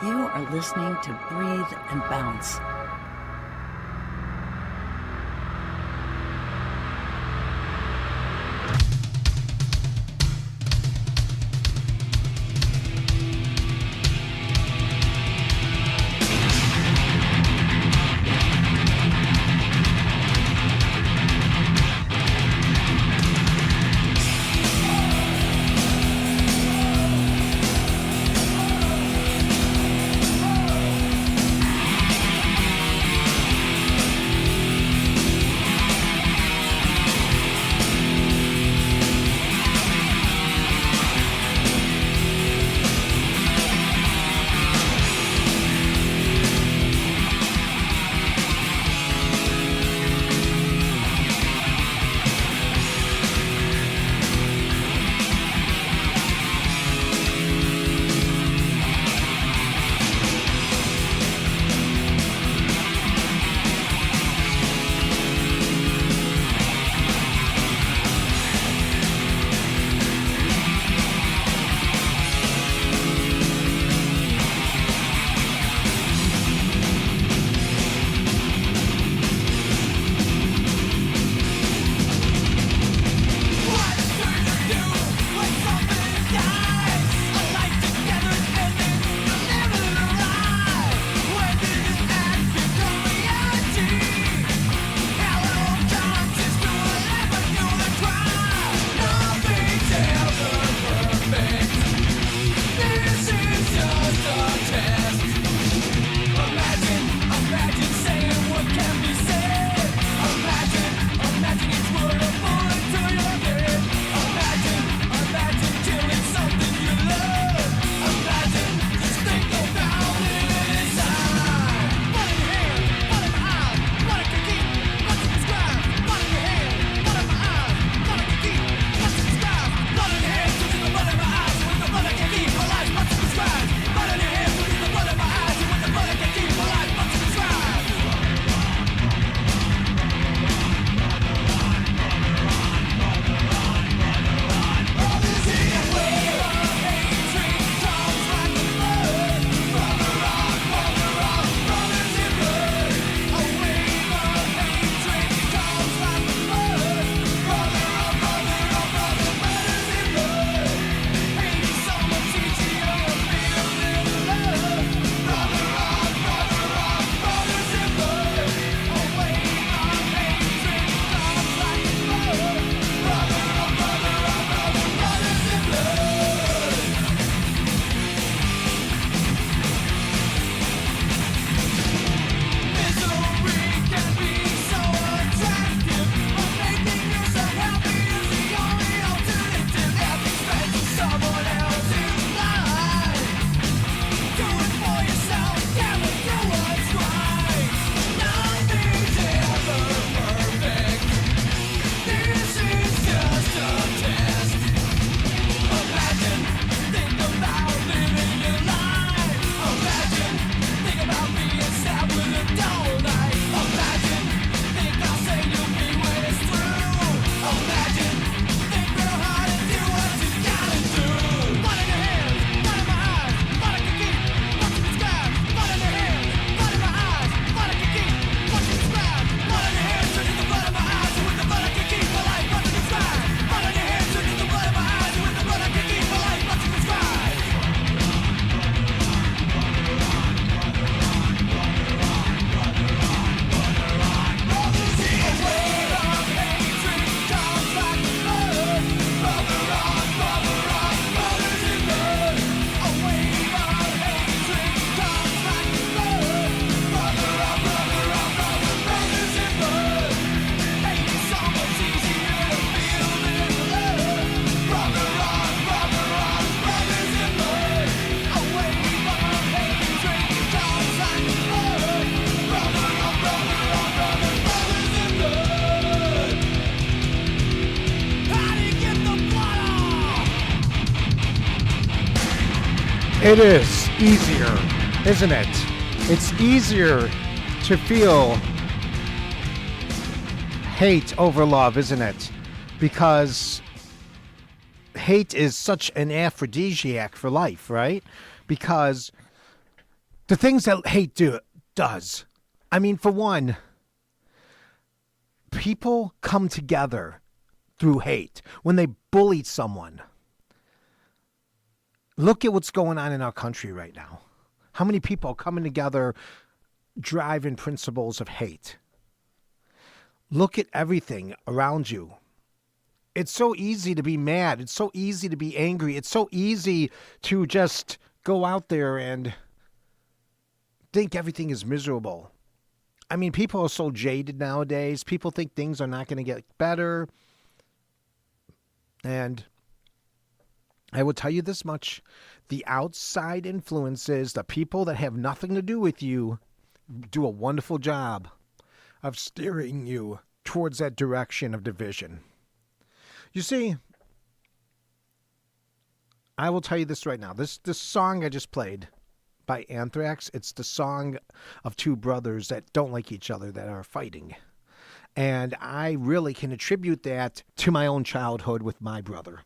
You are listening to Breathe and Bounce. It is easier, isn't it? It's easier to feel hate over love, isn't it? Because hate is such an aphrodisiac for life, right? Because The things that hate does. I mean, for one, people come together through hate when they bully someone. Look at what's going on in our country right now. How many people are coming together driving principles of hate? Look at everything around you. It's so easy to be mad. It's so easy to be angry. It's so easy to just go out there and think everything is miserable. I mean, people are so jaded nowadays. People think things are not going to get better. And I will tell you this much. The outside influences, the people that have nothing to do with you, do a wonderful job of steering you towards that direction of division. You see, I will tell you this right now. This song I just played by Anthrax, it's the song of two brothers that don't like each other, that are fighting. And I really can attribute that to my own childhood with my brother.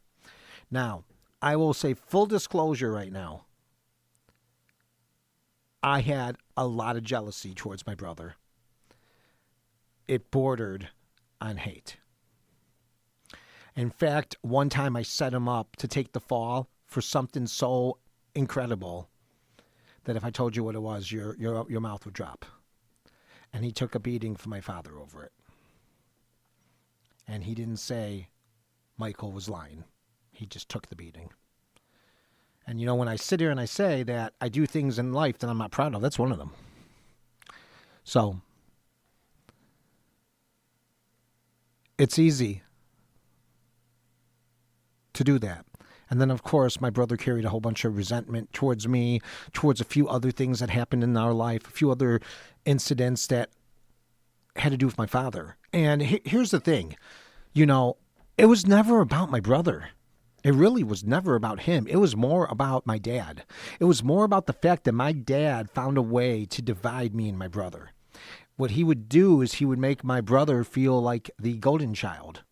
Now, I will say full disclosure right now. I had a lot of jealousy towards my brother. It bordered on hate. In fact, one time I set him up to take the fall for something so incredible that if I told you what it was, your mouth would drop. And he took a beating from my father over it. And he didn't say Michael was lying. He just took the beating. And you know, when I sit here and I say that I do things in life that I'm not proud of, that's one of them. So, it's easy to do that. And then, of course, my brother carried a whole bunch of resentment towards me, towards a few other things that happened in our life, a few other incidents that had to do with my father. And here's the thing. You know, it was never about my brother. It really was never about him. It was more about my dad. It was more about the fact that my dad found a way to divide me and my brother. What he would do is he would make my brother feel like the golden child.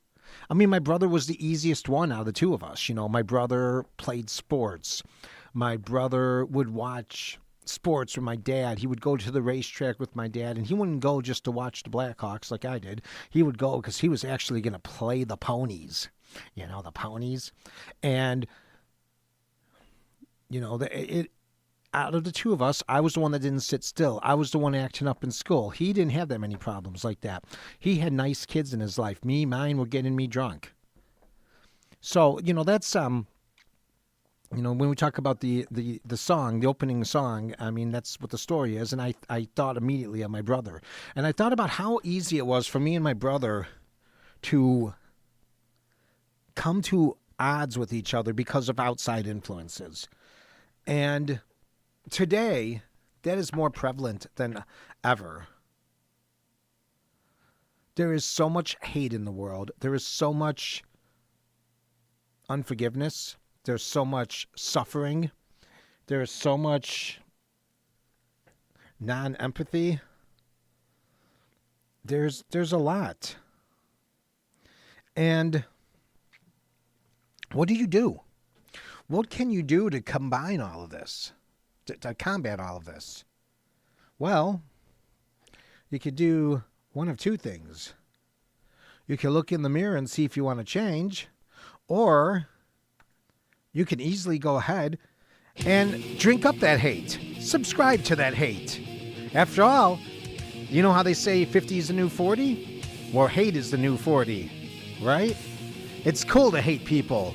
I mean, my brother was the easiest one out of the two of us. You know, my brother played sports. My brother would watch sports with my dad. He would go to the racetrack with my dad, and he wouldn't go just to watch the Blackhawks like I did. He would go because he was actually going to play the ponies. You know, the ponies. And, you know, out of the two of us, I was the one that didn't sit still. I was the one acting up in school. He didn't have that many problems like that. He had nice kids in his life. Mine were getting me drunk. So, you know, that's, you know, when we talk about the song, the opening song, I mean, that's what the story is. And I thought immediately of my brother. And I thought about how easy it was for me and my brother to come to odds with each other because of outside influences. And today, that is more prevalent than ever. There is so much hate in the world. There is so much unforgiveness. There's so much suffering. There is so much non-empathy. There's a lot. And what do you do? What can you do to combine all of this? To combat all of this? Well, you could do one of two things. You can look in the mirror and see if you want to change, or you can easily go ahead and drink up that hate. Subscribe to that hate. After all, you know how they say 50 is the new 40? Well, hate is the new 40, right? It's cool to hate people.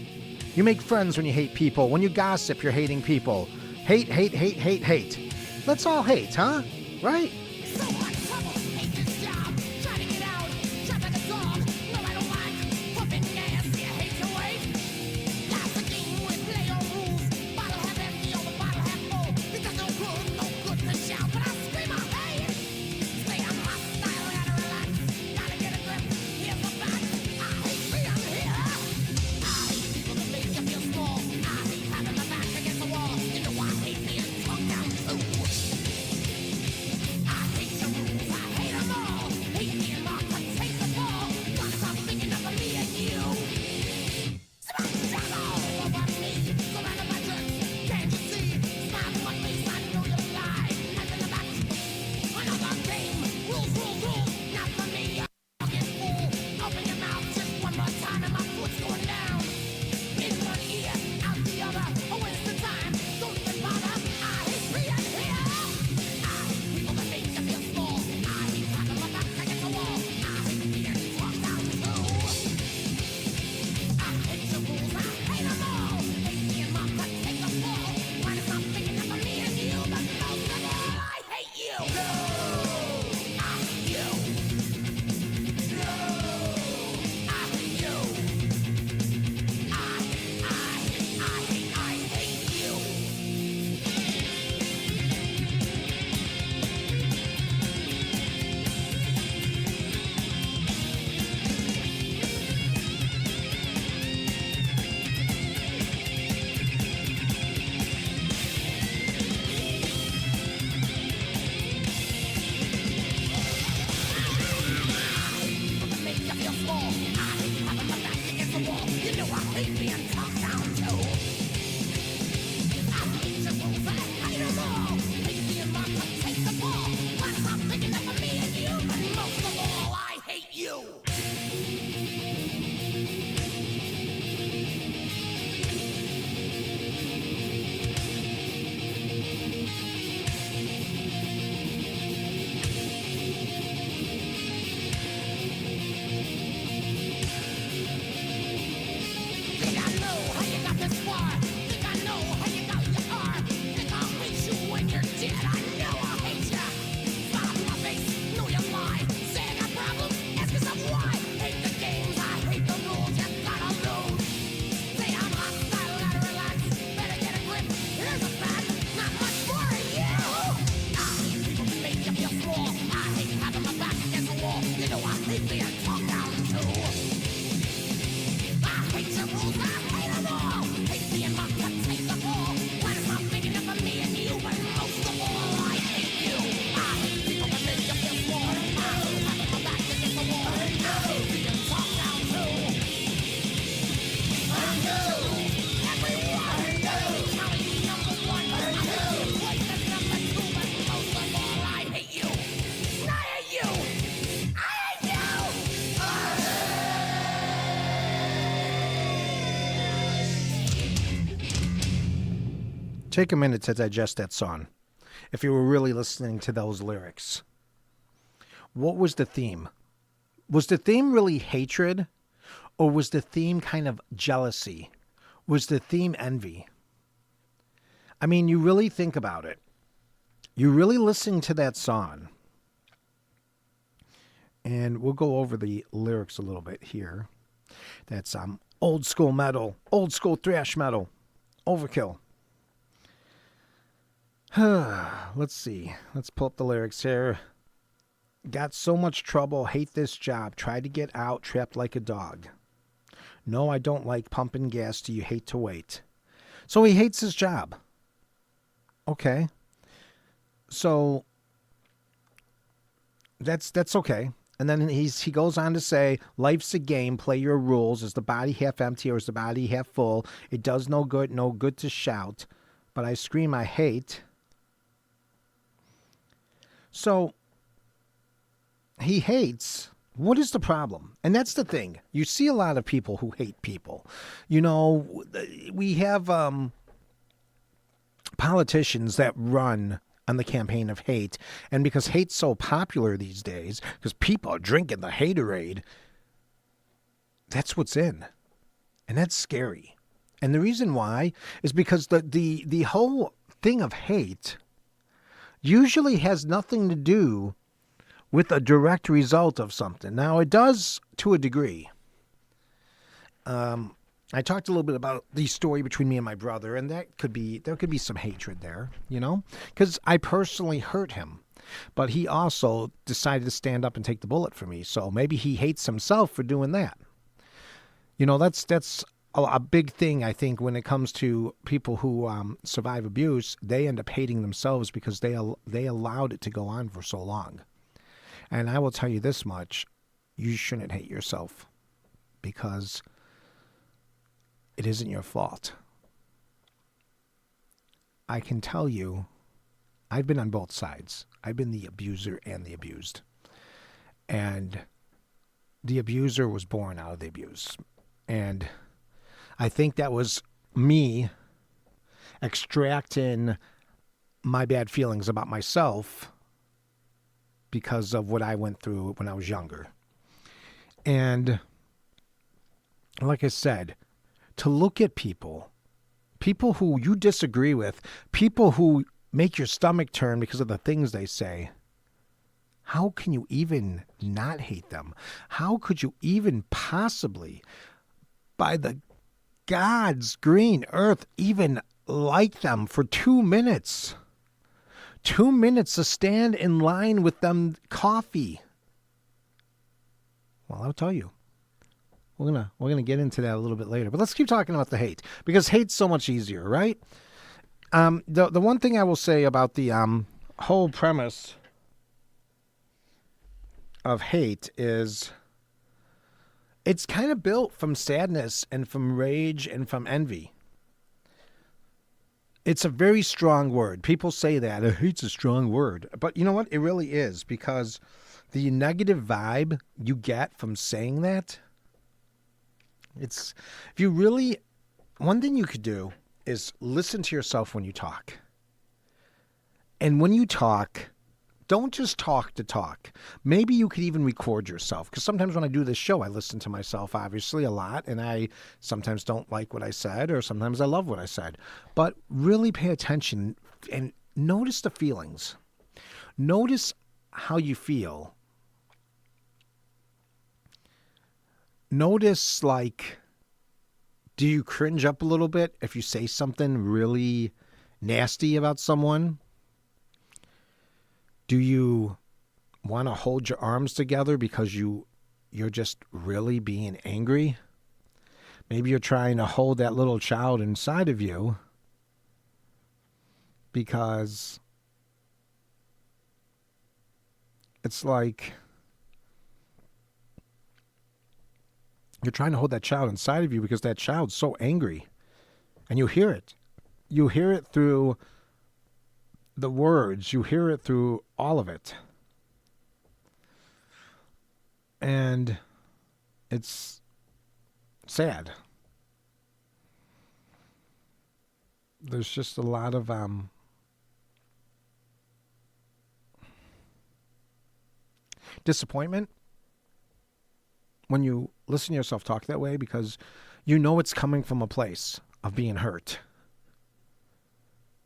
You make friends when you hate people. When you gossip, you're hating people. Hate, hate, hate, hate, hate. Let's all hate, huh? Right? So much trouble, hate this job, trying to get out, trapped like a dog, no I don't like, whooping gas, you hate to wait. That's the game we play on rules, bottle half empty or the bottle half full, it does no good to shout, but I scream I hate it. Stay on my style, gotta relax, gotta get a grip, here's the fact, I hate being here. I hate people that make you feel small, I hate having my back against the wall, you know I hate being talked down too. I Take a minute to digest that song. If you were really listening to those lyrics, what was the theme? Was the theme really hatred? Or was the theme kind of jealousy? Was the theme envy? I mean, you really think about it. You really listen to that song. And we'll go over the lyrics a little bit here. That's old school metal, old school thrash metal, overkill. Let's see. Let's pull up the lyrics here. Got so much trouble, hate this job, tried to get out, trapped like a dog. No, I don't like pumping gas, do you hate to wait? So he hates his job. Okay. So that's okay. And then he goes on to say, life's a game, play your rules. Is the body half empty or is the body half full? It does no good to shout. But I scream I hate. So he hates. What is the problem? And that's the thing. You see a lot of people who hate people. You know, we have politicians that run on the campaign of hate. And because hate's so popular these days, because people are drinking the haterade, that's what's in. And that's scary. And the reason why is because the whole thing of hate usually has nothing to do with a direct result of something. Now, it does to a degree. I talked a little bit about the story between me and my brother, and there could be some hatred there, you know, because I personally hurt him, but he also decided to stand up and take the bullet for me. So maybe he hates himself for doing that. You know, that's a big thing, I think, when it comes to people who survive abuse. They end up hating themselves because they allowed it to go on for so long. And I will tell you this much, you shouldn't hate yourself because it isn't your fault. I can tell you, I've been on both sides. I've been the abuser and the abused. And the abuser was born out of the abuse. And I think that was me extracting my bad feelings about myself because of what I went through when I was younger. And like I said, to look at people who you disagree with, people who make your stomach turn because of the things they say, how can you even not hate them? How could you even possibly, by the God's green earth, even like them for 2 minutes? 2 minutes to stand in line with them coffee. Well, I'll tell you. We're gonna get into that a little bit later. But let's keep talking about the hate, because hate's so much easier, right? The one thing I will say about the whole premise of hate is it's kind of built from sadness and from rage and from envy. It's a very strong word. People say that. Hate's a strong word. But you know what? It really is, because the negative vibe you get from saying that, it's, if you really, one thing you could do is listen to yourself when you talk. And when you talk, don't just talk to talk. Maybe you could even record yourself. Because sometimes when I do this show, I listen to myself, obviously, a lot. And I sometimes don't like what I said, or sometimes I love what I said. But really pay attention and notice the feelings. Notice how you feel. Notice, like, do you cringe up a little bit if you say something really nasty about someone? Do you want to hold your arms together because you're just really being angry? Maybe you're trying to hold that little child inside of you because it's like you're trying to hold that child inside of you because that child's so angry. And you hear it. You hear it through the words. You hear it through all of it. And it's sad. there's just a lot of disappointment when you listen to yourself talk that way, because you know it's coming from a place of being hurt.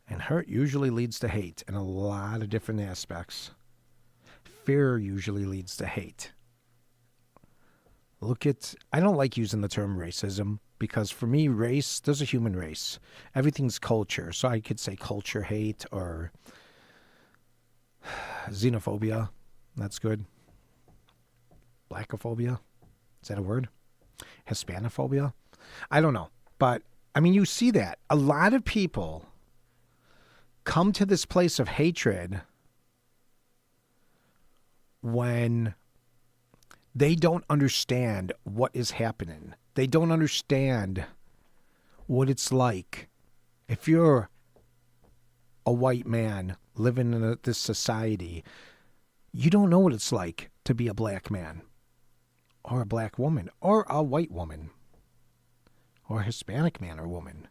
And hurt usually leads to hate in a lot of different aspects. Fear usually leads to hate. I don't like using the term racism, because for me, race, there's a human race. Everything's culture. So I could say culture hate or xenophobia. That's good. Blackophobia. Is that a word? Hispanophobia? I don't know. But, I mean, you see that. A lot of people come to this place of hatred when they don't understand what is happening. They don't understand what it's like. If you're a white man living in this society, you don't know what it's like to be a black man or a black woman or a white woman or a Hispanic man or woman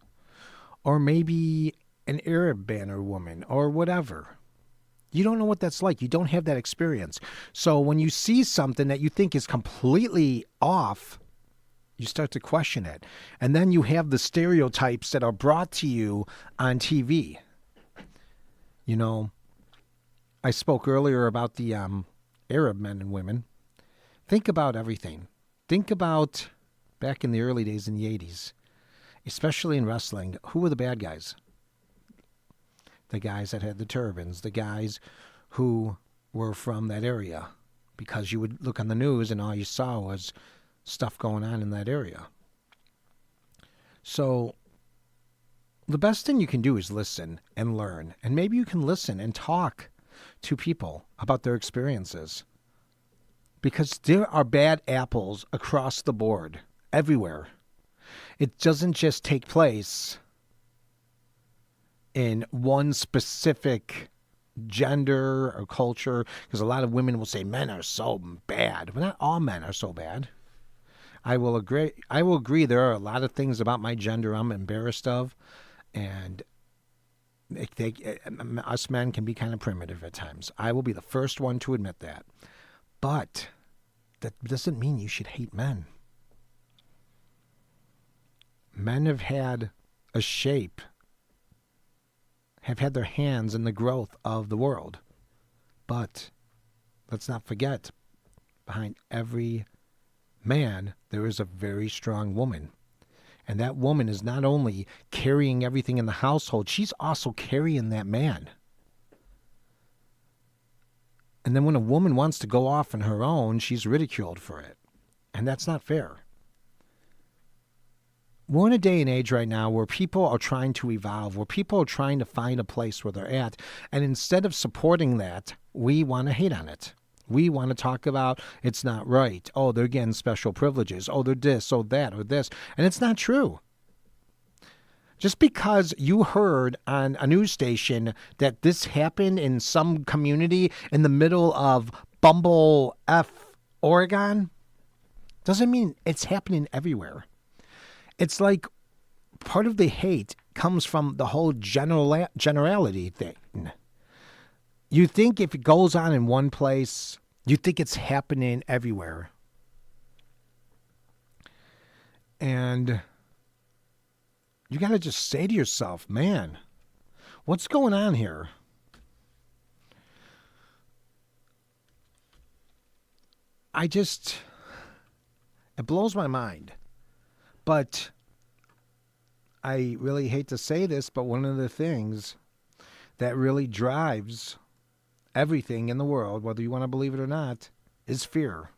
or maybe an Arab man or woman or whatever. You don't know what that's like. You don't have that experience. So when you see something that you think is completely off, you start to question it. And then you have the stereotypes that are brought to you on TV. You know, I spoke earlier about the Arab men and women. Think about everything. Think about back in the early days in the 80s, especially in wrestling. Who were the bad guys? The guys that had the turbans, the guys who were from that area, because you would look on the news and all you saw was stuff going on in that area. So the best thing you can do is listen and learn. And maybe you can listen and talk to people about their experiences, because there are bad apples across the board, everywhere. It doesn't just take place in one specific gender or culture, because a lot of women will say men are so bad. But not all men are so bad. I will agree there are a lot of things about my gender I'm embarrassed of, and us men can be kind of primitive at times. I will be the first one to admit that. But that doesn't mean you should hate men. Men have had a shape, have had their hands in the growth of the world. But let's not forget, behind every man, there is a very strong woman. And that woman is not only carrying everything in the household, she's also carrying that man. And then when a woman wants to go off on her own, she's ridiculed for it. And that's not fair. We're in a day and age right now where people are trying to evolve, where people are trying to find a place where they're at. And instead of supporting that, we want to hate on it. We want to talk about it's not right. Oh, they're getting special privileges. Oh, they're this, oh, that, or this. And it's not true. Just because you heard on a news station that this happened in some community in the middle of Bumble F, Oregon, doesn't mean it's happening everywhere. It's like part of the hate comes from the whole generality thing. You think if it goes on in one place, you think it's happening everywhere. And you got to just say to yourself, man, what's going on here? It blows my mind. But I really hate to say this, but one of the things that really drives everything in the world, whether you want to believe it or not, is fear.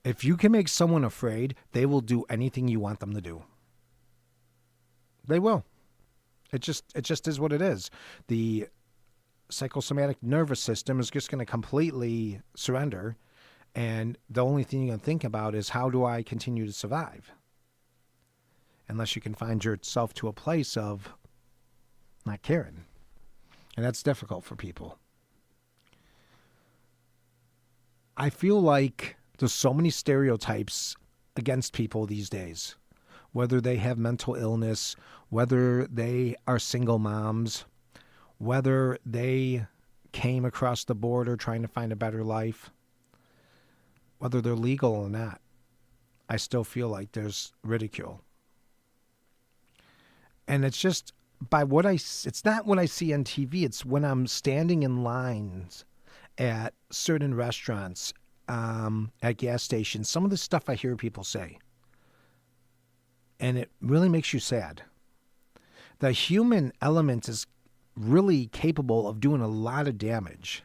If you can make someone afraid, they will do anything you want them to do. They will. It just is what it is. The psychosomatic nervous system is just going to completely surrender. And the only thing you can think about is, how do I continue to survive? Unless you can find yourself to a place of not caring. And that's difficult for people. I feel like there's so many stereotypes against people these days. whether they have mental illness, whether they are single moms, whether they came across the border trying to find a better life, whether they're legal or not, I still feel like there's ridicule. And it's just it's not what I see on TV. It's when I'm standing in lines at certain restaurants, at gas stations, some of the stuff I hear people say. And it really makes you sad. The human element is really capable of doing a lot of damage.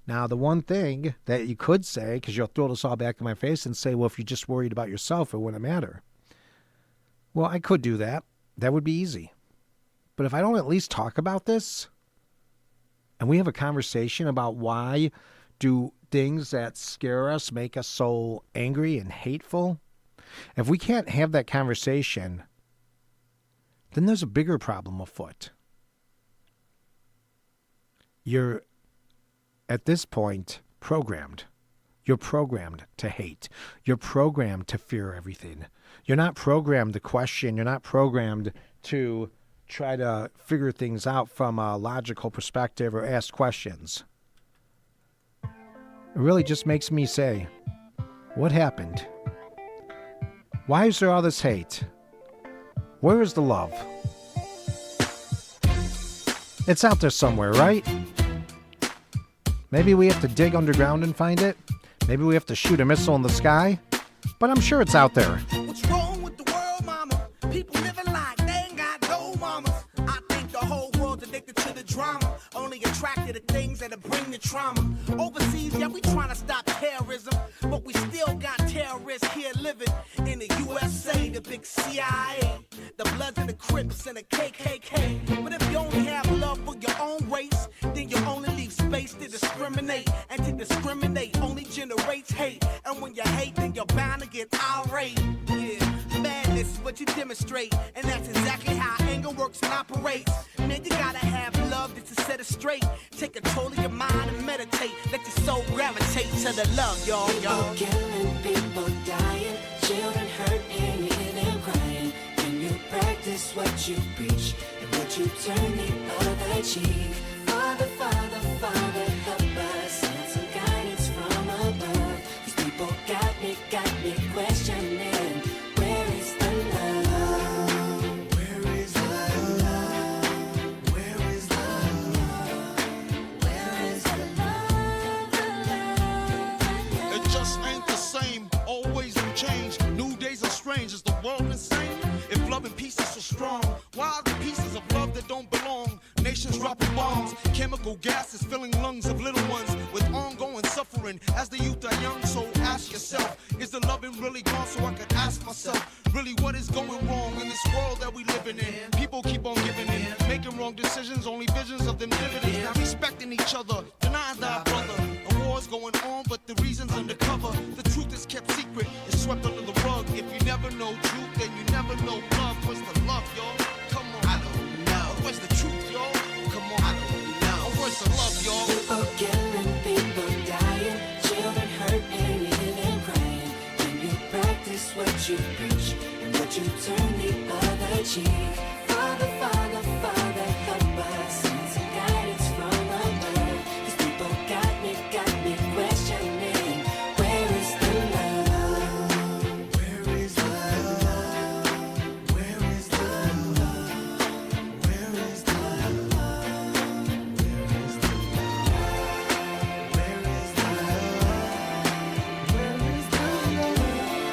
Now, the one thing that you could say, because you'll throw this all back in my face and say, well, if you're just worried about yourself, it wouldn't matter. Well, I could do that. That would be easy. But if I don't at least talk about this, and we have a conversation about why do things that scare us make us so angry and hateful, if we can't have that conversation, then there's a bigger problem afoot. You're, at this point, programmed. You're programmed to hate. You're programmed to fear everything. You're not programmed to question. You're not programmed to try to figure things out from a logical perspective or ask questions. It really just makes me say, what happened? Why is there all this hate? Where is the love? It's out there somewhere, right? Maybe we have to dig underground and find it. Maybe we have to shoot a missile in the sky. But I'm sure it's out there. What's wrong with the world, mama? People living like they ain't got no mamas. I think the whole world's addicted to the drama. Only attracted to things that'll bring the trauma. Overseas, yeah, we trying to stop terrorism. But we still got terrorists here living in the USA, the big CIA. The Bloods and the Crips and the KKK. But if you only have love for your own race, then you only leave space to discriminate. And to discriminate only generates hate. And when you hate, then you're bound to get irate. Yeah, madness is what you demonstrate. And that's exactly how anger works and operates. Man, you gotta have love just to set it straight. Take control of your mind and meditate. Let your soul gravitate to the love, y'all. People killing, people dying, children hurt and you hear them crying. When you practice what you preach, and would you turn the other cheek? Father, Father, Father, help us, send some guidance from above. These people got me questioning, where is the love? Where is the love? Where is the love? Where is the love? It just ain't the same, always in change. New days are strange, is the world insane? If love and peace is so strong, why are the pieces of love that don't belong? Nations dropping bombs, chemical gases filling lungs of little ones with ongoing suffering as the youth are young. So ask yourself, is the loving really gone? So I could ask myself, really what is going wrong in this world that we living in? People keep on giving in, making wrong decisions, only visions of them dividends. Not respecting each other, denying thy brother. A war's going on, but the reason's undercover. The truth is kept secret, it's swept under the rug. If you never know truth, then you never know love. Where's the love, y'all? Come on. I don't know. Where's the truth, y'all? Come on. I don't know. Where's the love, y'all? People killing, people dying, children hurt and you hear them crying. When you practice what you preach, and would you turn the other cheek? Father, Father, Father, help us, send some guidance from above. These people got me questioning, where is the love? Where is the love? Where is the love? Where is the love? Where is the love? Where is the love? Where is the love? Where is the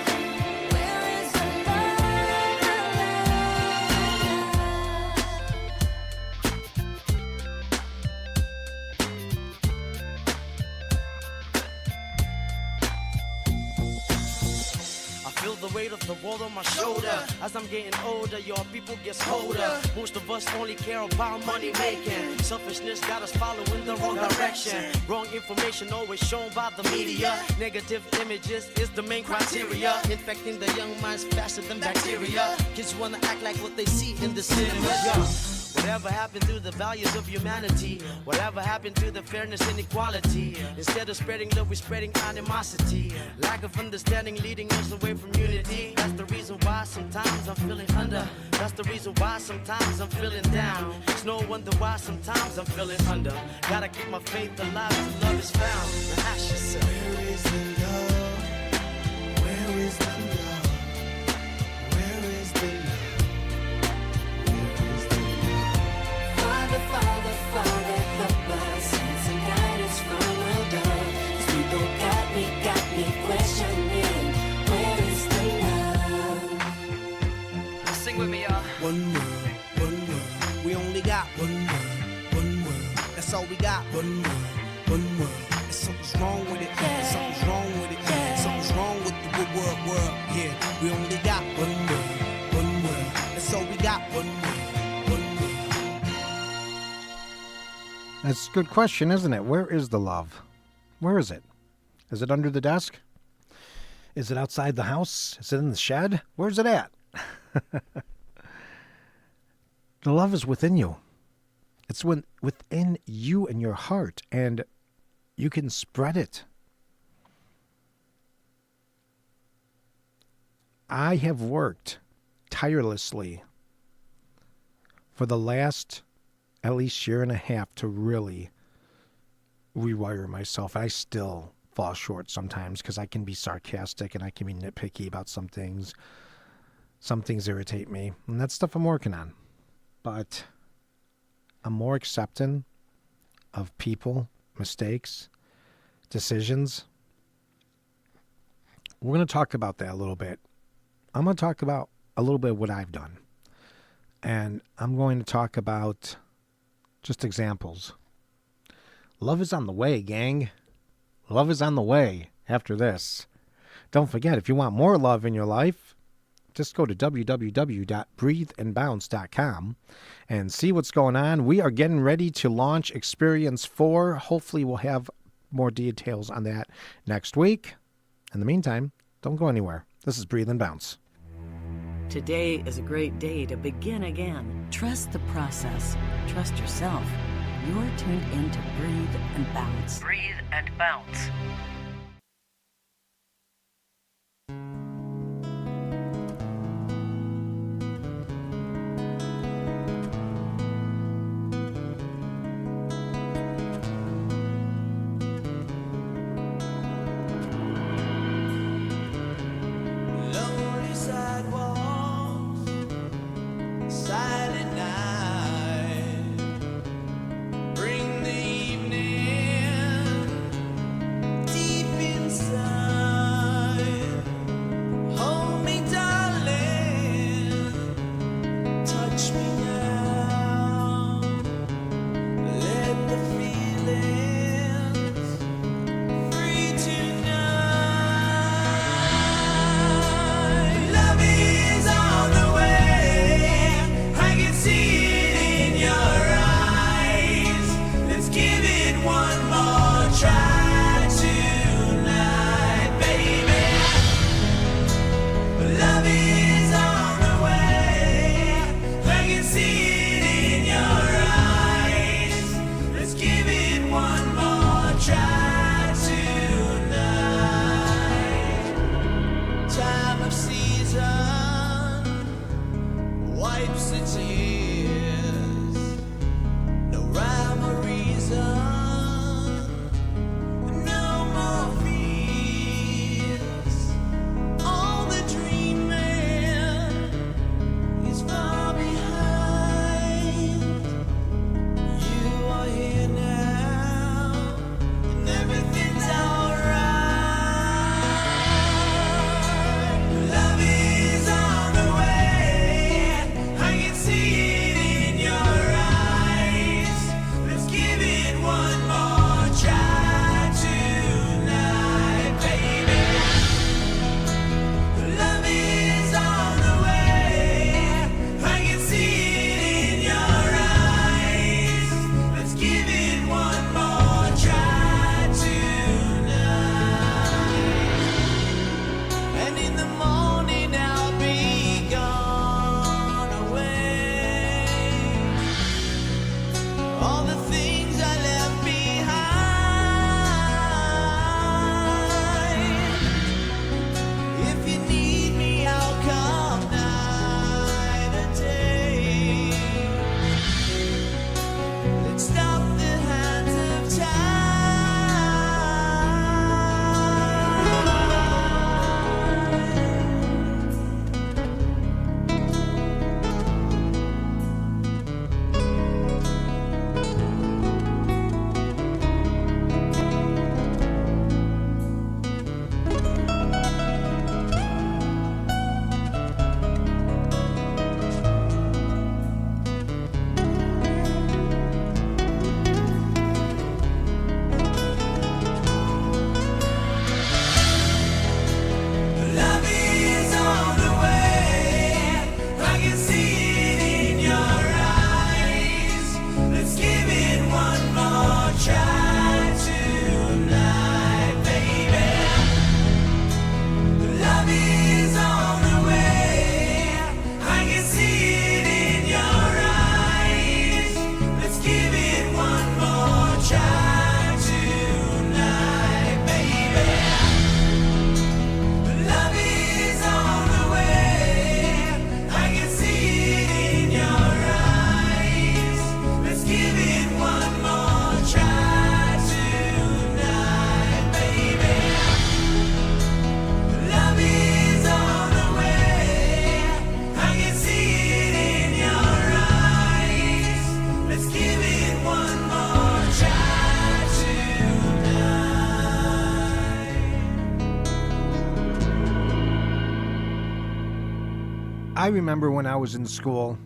I feel the weight of the world on my shoulder. As I'm getting older, your people get colder. Most of us only care about money making. Selfishness got us following the wrong direction. Wrong information always shown by the media. Negative images is the main criteria. Infecting the young minds faster than bacteria. Kids wanna act like what they see in the cinema. Whatever happened to the values of humanity? Whatever happened to the fairness and equality? Instead of spreading love, we're spreading animosity. Lack of understanding leading us away from unity. That's the reason why sometimes I'm feeling under. That's the reason why sometimes I'm feeling down. It's no wonder why sometimes I'm feeling under. Gotta keep my faith alive till love is found. Now ask yourself, Where is the love? Where is the love? Where is the love? Where is the love? Father, Father, Father, help us. Send some guidance from above. These people got me questioning. Where is the love? sing with me, y'all. One world, one world. We only got one world, one world. That's all we got. One world, one world. And something's wrong with it. Something's wrong with it. Something's wrong with the world. Yeah, we only got one world, one world. That's all we got. One world, one world. That's a good question, isn't it? Where is the love? Where is it? Is it under the desk? Is it outside the house? Is it in the shed? Where's it at? The love is within you. It's within you and your heart, and you can spread it. I have worked tirelessly for the last at least year and a half to really rewire myself. I still fall short sometimes because I can be sarcastic and I can be nitpicky about some things. Some things irritate me, and that's stuff I'm working on. But I'm more accepting of people, mistakes, decisions. We're going to talk about that a little bit. I'm going to talk about a little bit of what I've done. And I'm going to talk about just examples. Love is on the way, gang. Love is on the way after this. Don't forget, if you want more love in your life, just go to www.breatheandbounce.com and see what's going on. We are getting ready to launch Experience 4. Hopefully we'll have more details on that next week. In the meantime, don't go anywhere. This is Breathe and Bounce. Today is a great day to begin again. Trust the process. Trust yourself. You're tuned in to Breathe and Bounce. Breathe and Bounce. Lonely sidewalks, silent night, bring the evening, I remember when I was in school,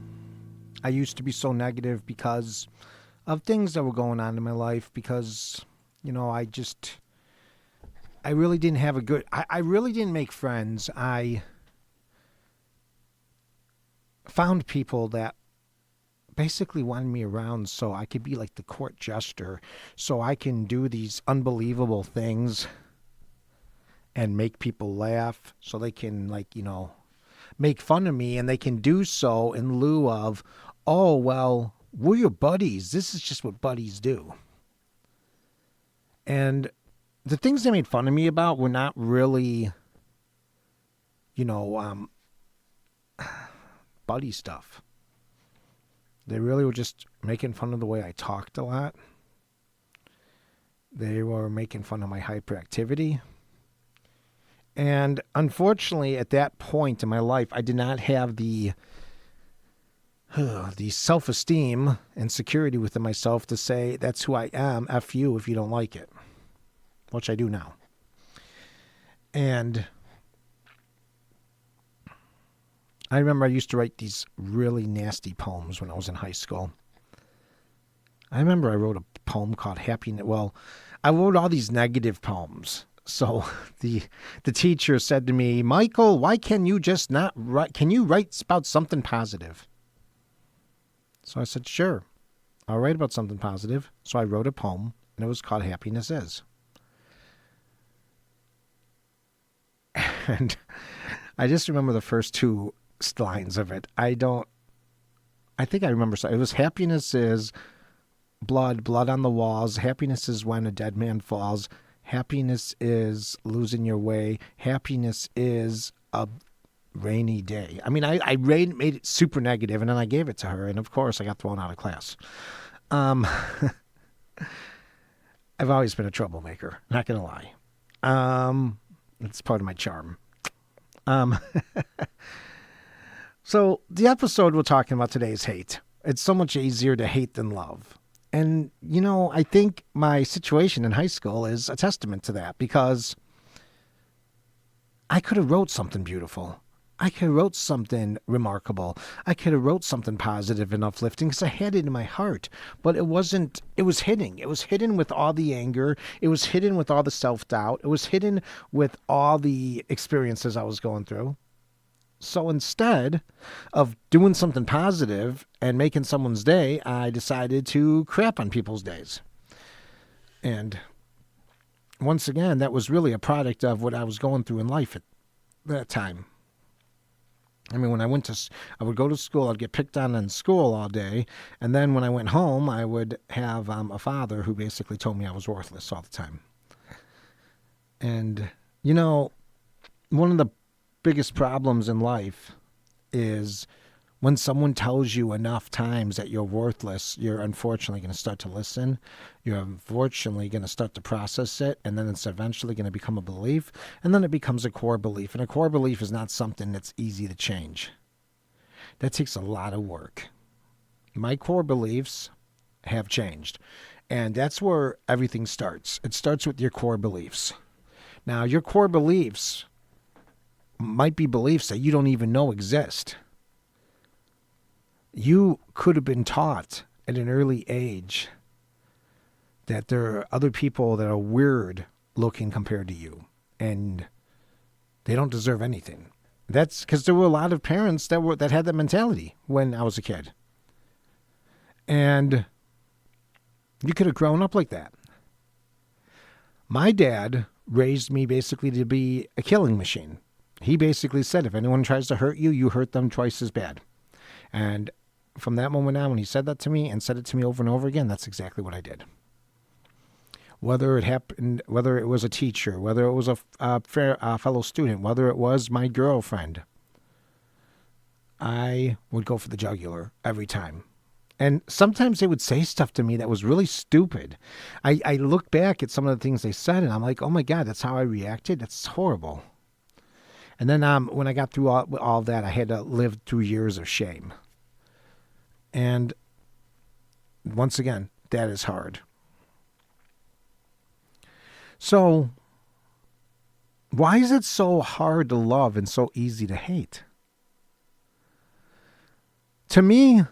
I used to be so negative because of things that were going on in my life, because, I really didn't have I really didn't make friends. I found people that basically wanted me around so I could be like the court jester, so I can do these unbelievable things and make people laugh, so they can, make fun of me, and they can do so in lieu of, oh, well, we're your buddies. This is just what buddies do. And the things they made fun of me about were not really, buddy stuff. They really were just making fun of the way I talked a lot. They were making fun of my hyperactivity. And unfortunately, at that point in my life, I did not have the self-esteem and security within myself to say, that's who I am, F you if you don't like it, which I do now. And I remember I used to write these really nasty poems when I was in high school. I remember I wrote a poem called Happiness. Well, I wrote all these negative poems. So the teacher said to me, Michael, why can you just not write? Can you write about something positive? So I said, sure, I'll write about something positive. So I wrote a poem, and it was called Happiness Is. And I just remember the first two lines of it. I think I remember. It was happiness is blood on the walls. Happiness is when a dead man falls. Happiness is losing your way. Happiness is a rainy day. I mean, I made it super negative, and then I gave it to her, and of course I got thrown out of class. I've always been a troublemaker, not going to lie. It's part of my charm. So the episode we're talking about today is hate. It's so much easier to hate than love. And, I think my situation in high school is a testament to that, because I could have wrote something beautiful. I could have wrote something remarkable. I could have wrote something positive and uplifting because I had it in my heart. But it wasn't, it was hidden. It was hidden with all the anger. It was hidden with all the self-doubt. It was hidden with all the experiences I was going through. So instead of doing something positive and making someone's day, I decided to crap on people's days. And once again, that was really a product of what I was going through in life at that time. I mean, when I would go to school, I'd get picked on in school all day. And then when I went home, I would have a father who basically told me I was worthless all the time. And, one of the biggest problems in life is when someone tells you enough times that you're worthless, you're unfortunately going to start to listen. You're unfortunately going to start to process it, and then it's eventually going to become a belief, and then it becomes a core belief. And a core belief is not something that's easy to change. That takes a lot of work. My core beliefs have changed, and that's where everything starts. It starts with your core beliefs. Now, your core beliefs might be beliefs that you don't even know exist. You could have been taught at an early age that there are other people that are weird looking compared to you, and they don't deserve anything. That's because there were a lot of parents that had that mentality when I was a kid. And you could have grown up like that. My dad raised me basically to be a killing machine. He basically said, if anyone tries to hurt you, you hurt them twice as bad. And from that moment on, when he said that to me and said it to me over and over again, that's exactly what I did. Whether it happened, whether it was a teacher, whether it was a fellow student, whether it was my girlfriend, I would go for the jugular every time. And sometimes they would say stuff to me that was really stupid. I look back at some of the things they said, and I'm like, oh my God, that's how I reacted? That's horrible. And then when I got through all that, I had to live through years of shame. And once again, that is hard. So, why is it so hard to love and so easy to hate? To me,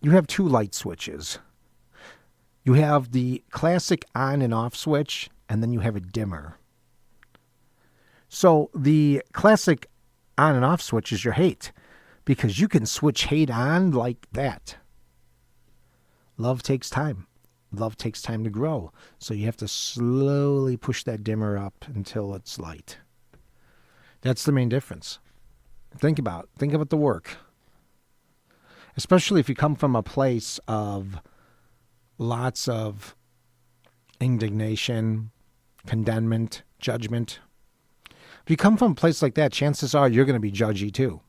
you have two light switches. You have the classic on and off switch, and then you have a dimmer. So the classic on and off switch is your hate, because you can switch hate on like that. Love takes time. Love takes time to grow. So you have to slowly push that dimmer up until it's light. That's the main difference. Think about the work. Especially if you come from a place of lots of indignation, condemnment, judgment. If you come from a place like that, chances are you're going to be judgy too.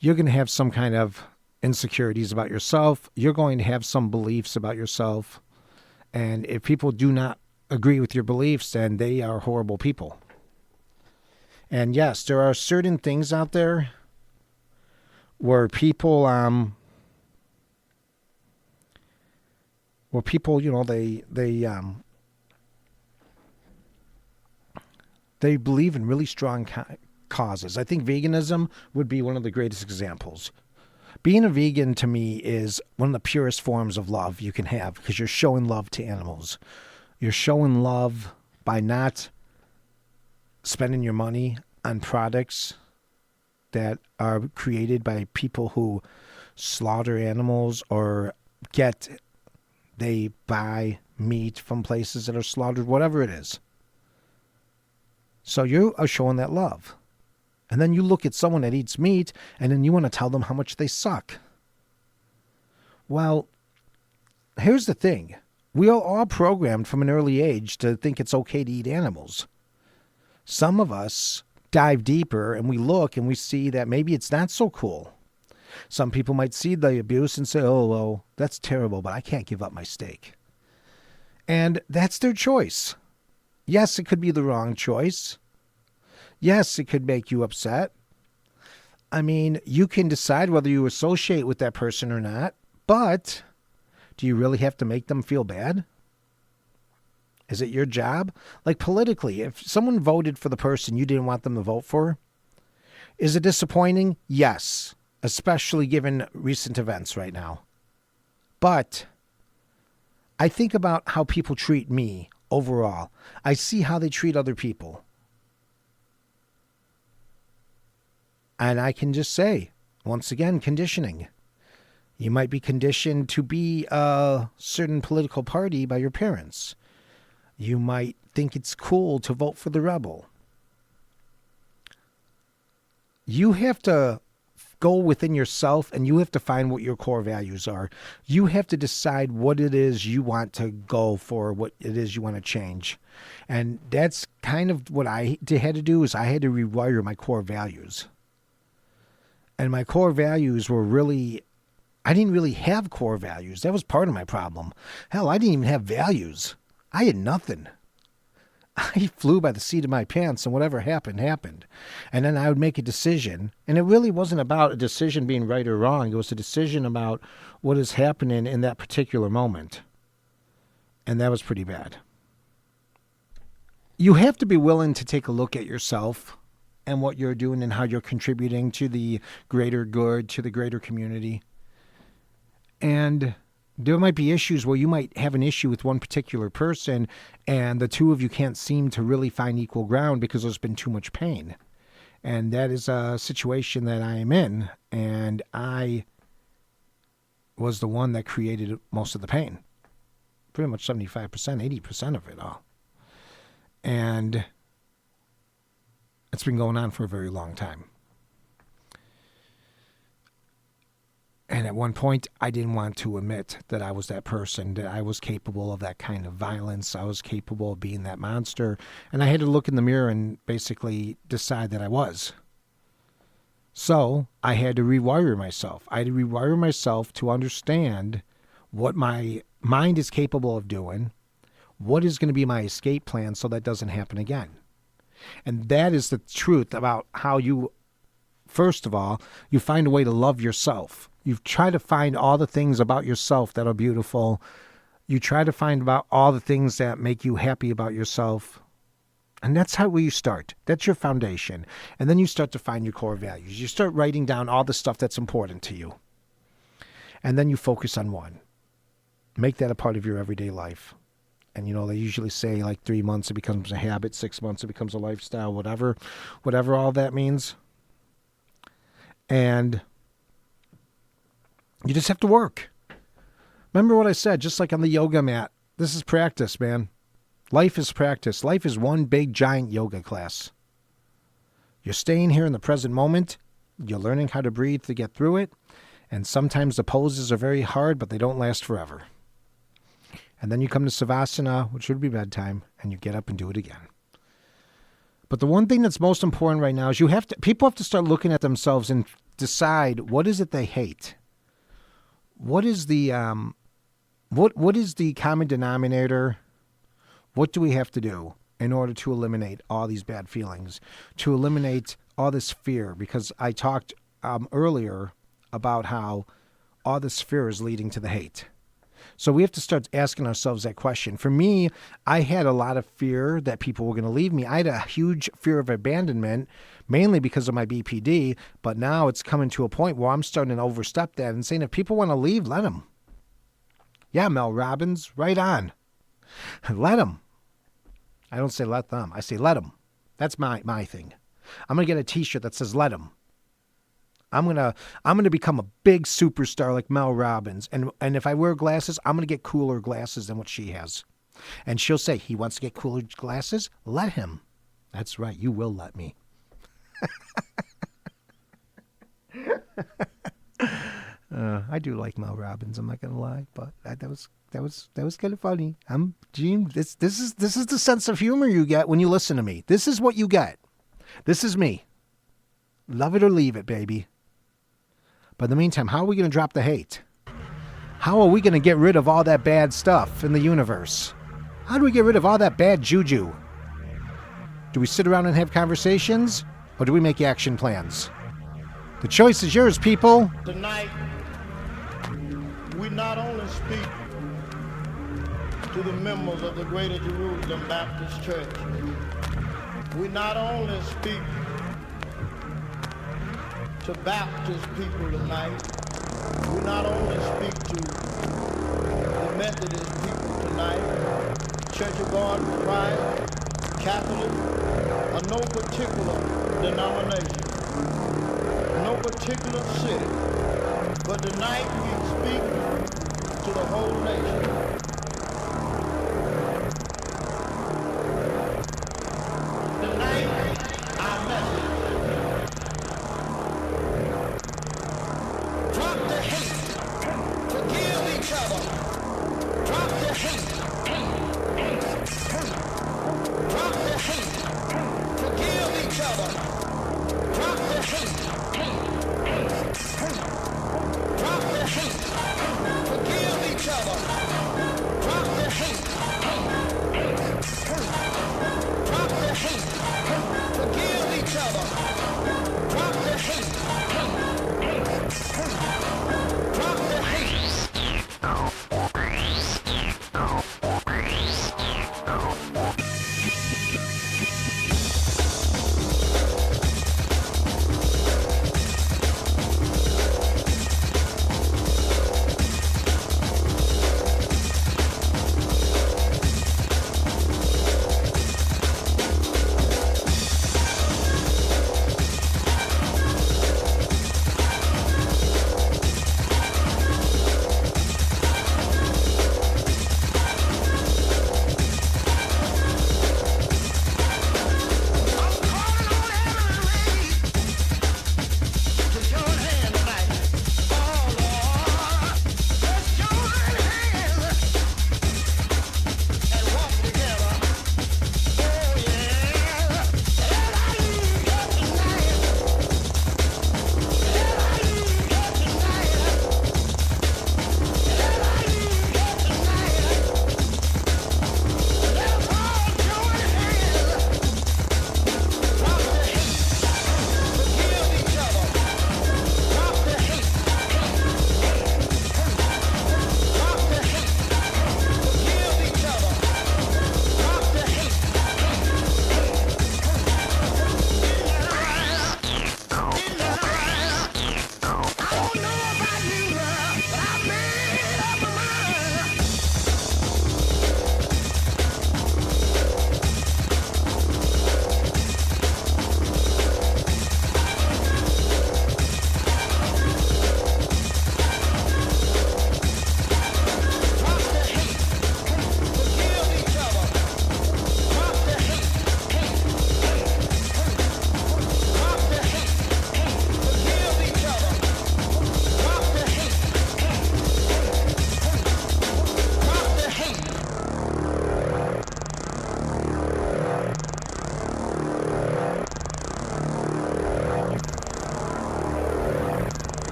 You're going to have some kind of insecurities about yourself. You're going to have some beliefs about yourself. And if people do not agree with your beliefs, then they are horrible people. And yes, there are certain things out there where people, they believe in really strong causes. I think veganism would be one of the greatest examples. Being a vegan to me is one of the purest forms of love you can have, because you're showing love to animals. You're showing love by not spending your money on products that are created by people who slaughter animals, or they buy meat from places that are slaughtered, whatever it is. So you are showing that love. And then you look at someone that eats meat, and then you want to tell them how much they suck. Well, here's the thing. We are all programmed from an early age to think it's okay to eat animals. Some of us dive deeper and we look and we see that maybe it's not so cool. Some people might see the abuse and say, oh, well, that's terrible, but I can't give up my steak. And that's their choice. Yes, it could be the wrong choice. Yes, it could make you upset. I mean, you can decide whether you associate with that person or not, but do you really have to make them feel bad? Is it your job? Like politically, if someone voted for the person you didn't want them to vote for, is it disappointing? Yes, especially given recent events right now. But I think about how people treat me overall. I see how they treat other people. And I can just say, once again, conditioning. You might be conditioned to be a certain political party by your parents. You might think it's cool to vote for the rebel. You have to go within yourself and you have to find what your core values are. You have to decide what it is you want to go for, what it is you want to change. And that's kind of what I had to do, is I had to rewire my core values. And my core values were I didn't really have core values. That was part of my problem. Hell, I didn't even have values. I had nothing. I flew by the seat of my pants, and whatever happened, happened. And then I would make a decision. And it really wasn't about a decision being right or wrong. It was a decision about what is happening in that particular moment. And that was pretty bad. You have to be willing to take a look at yourself and what you're doing and how you're contributing to the greater good, to the greater community. And there might be issues where you might have an issue with one particular person and the two of you can't seem to really find equal ground because there's been too much pain. And that is a situation that I am in. And I was the one that created most of the pain. Pretty much 75%, 80% of it all. And it's been going on for a very long time. And at one point, I didn't want to admit that I was that person, that I was capable of that kind of violence. I was capable of being that monster. And I had to look in the mirror and basically decide that I was. So I had to rewire myself. I had to rewire myself to understand what my mind is capable of doing, what is going to be my escape plan so that doesn't happen again. And that is the truth about how you, first of all, you find a way to love yourself. You try to find all the things about yourself that are beautiful. You try to find about all the things that make you happy about yourself. And that's how you start. That's your foundation. And then you start to find your core values. You start writing down all the stuff that's important to you. And then you focus on one. Make that a part of your everyday life. And, you know, they usually say like 3 months it becomes a habit, 6 months it becomes a lifestyle, whatever all that means. And you just have to work. Remember what I said, just like on the yoga mat. This is practice, man. Life is practice. Life is one big, giant yoga class. You're staying here in the present moment. You're learning how to breathe to get through it. And sometimes the poses are very hard, but they don't last forever. And then you come to Savasana, which would be bedtime, and you get up and do it again. But the one thing that's most important right now is people have to start looking at themselves and decide, what is it they hate? What is the what is the common denominator? What do we have to do in order to eliminate all these bad feelings, to eliminate all this fear? Because I talked earlier about how all this fear is leading to the hate. So we have to start asking ourselves that question. For me, I had a lot of fear that people were going to leave me. I had a huge fear of abandonment, mainly because of my BPD. But now it's coming to a point where I'm starting to overstep that and saying, if people want to leave, let them. Yeah, Mel Robbins, right on. Let them. I don't say let them. I say let them. That's my thing. I'm going to get a t-shirt that says let them. I'm gonna become a big superstar like Mel Robbins. And if I wear glasses, I'm going to get cooler glasses than what she has. And she'll say, he wants to get cooler glasses? Let him. That's right. You will let me. I do like Mel Robbins. I'm not going to lie, but that was kind of funny. Gene, this is the sense of humor you get when you listen to me. This is what you get. This is me. Love it or leave it, baby. But in the meantime, how are we going to drop the hate? How are we going to get rid of all that bad stuff in the universe? How do we get rid of all that bad juju? Do we sit around and have conversations, or do we make action plans? The choice is yours, people. Tonight, we not only speak to the members of the Greater Jerusalem Baptist Church, we not only speak to Baptist people tonight, we not only speak to the Methodist people tonight, Church of God in Christ, Catholic, or no particular denomination, no particular city, but tonight we speak to the whole nation. Tonight, our message. Drop the hate. Forgive each other. Drop the hate. Drop the hate. Forgive each other. Drop the hate. Drop the hate. Forgive each other. Drop the hate. Drop the hate. Forgive each other. Drop the hate. Drop the hate.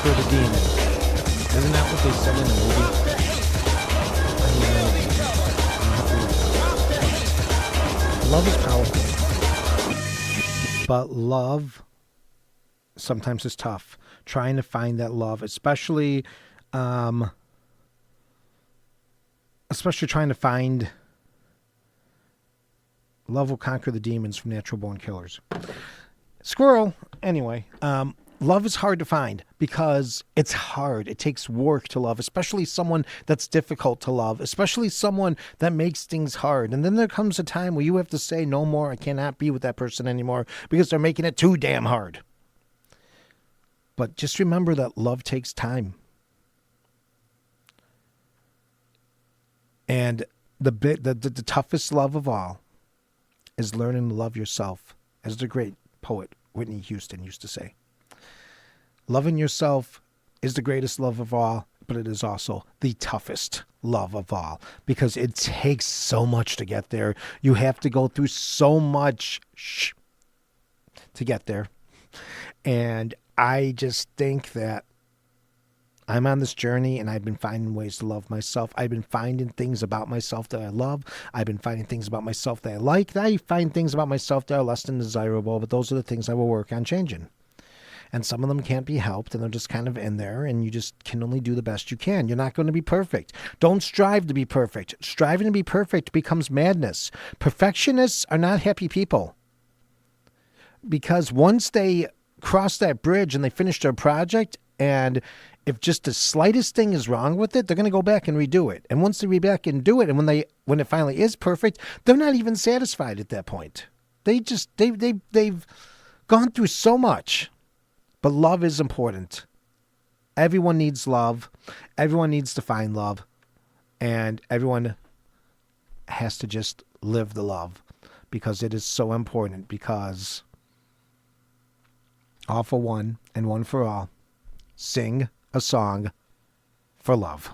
conquer the demon. Isn't that what they said in the movie? Love is powerful. But love sometimes is tough. Trying to find that love, especially trying to find love will conquer the demons from natural born killers. Squirrel. Anyway, love is hard to find because it's hard. It takes work to love, especially someone that's difficult to love, especially someone that makes things hard. And then there comes a time where you have to say, no more, I cannot be with that person anymore because they're making it too damn hard. But just remember that love takes time. And the toughest love of all is learning to love yourself, as the great poet Whitney Houston used to say. Loving yourself is the greatest love of all, but it is also the toughest love of all because it takes so much to get there. You have to go through so much to get there. And I just think that I'm on this journey and I've been finding ways to love myself. I've been finding things about myself that I love. I've been finding things about myself that I like. I find things about myself that are less than desirable, but those are the things I will work on changing. And some of them can't be helped and they're just kind of in there and you just can only do the best you can. You're not going to be perfect. Don't strive to be perfect. Striving to be perfect becomes madness. Perfectionists are not happy people because once they cross that bridge and they finish their project, and if just the slightest thing is wrong with it, they're going to go back and redo it. And once they redo back and do it, and when it finally is perfect, they're not even satisfied at that point. They've gone through so much. But love is important. Everyone needs love. Everyone needs to find love. And everyone has to just live the love because it is so important, because all for one and one for all, sing a song for love.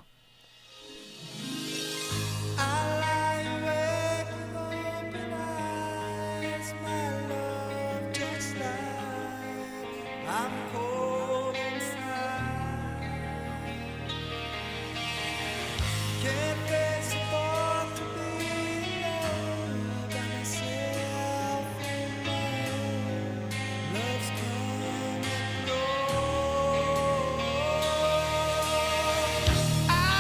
I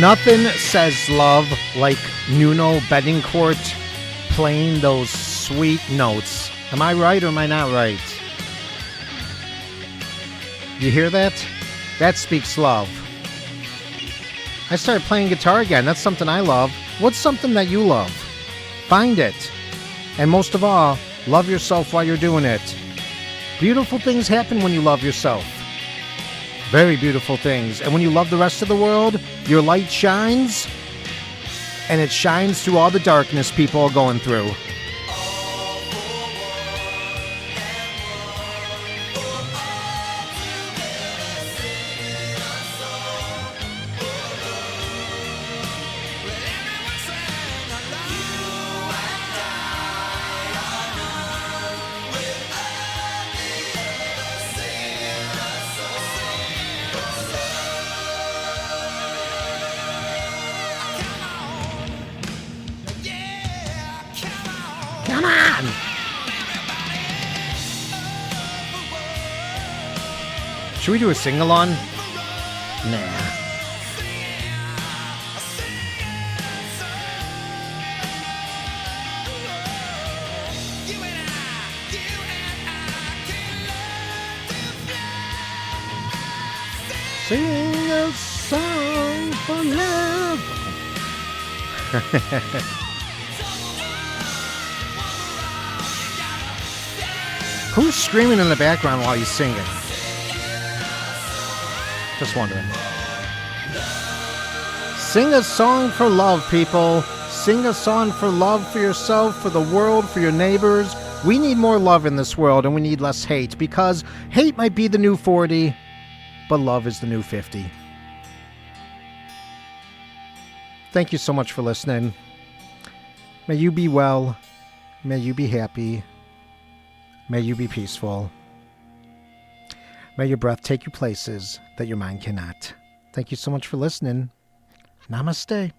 Nothing says love like Nuno Bettencourt playing those sweet notes. Am I right or am I not right? You hear that? That speaks love. I started playing guitar again. That's something I love. What's something that you love? Find it. And most of all, love yourself while you're doing it. Beautiful things happen when you love yourself. Very beautiful things. And when you love the rest of the world, your light shines, and it shines through all the darkness people are going through. Come on! Should we do a sing-along? Nah. Sing a song for love. Who's screaming in the background while he's singing? Just wondering. Sing a song for love, people. Sing a song for love for yourself, for the world, for your neighbors. We need more love in this world, and we need less hate, because hate might be the new 40, but love is the new 50. Thank you so much for listening. May you be well. May you be happy. May you be peaceful. May your breath take you places that your mind cannot. Thank you so much for listening. Namaste.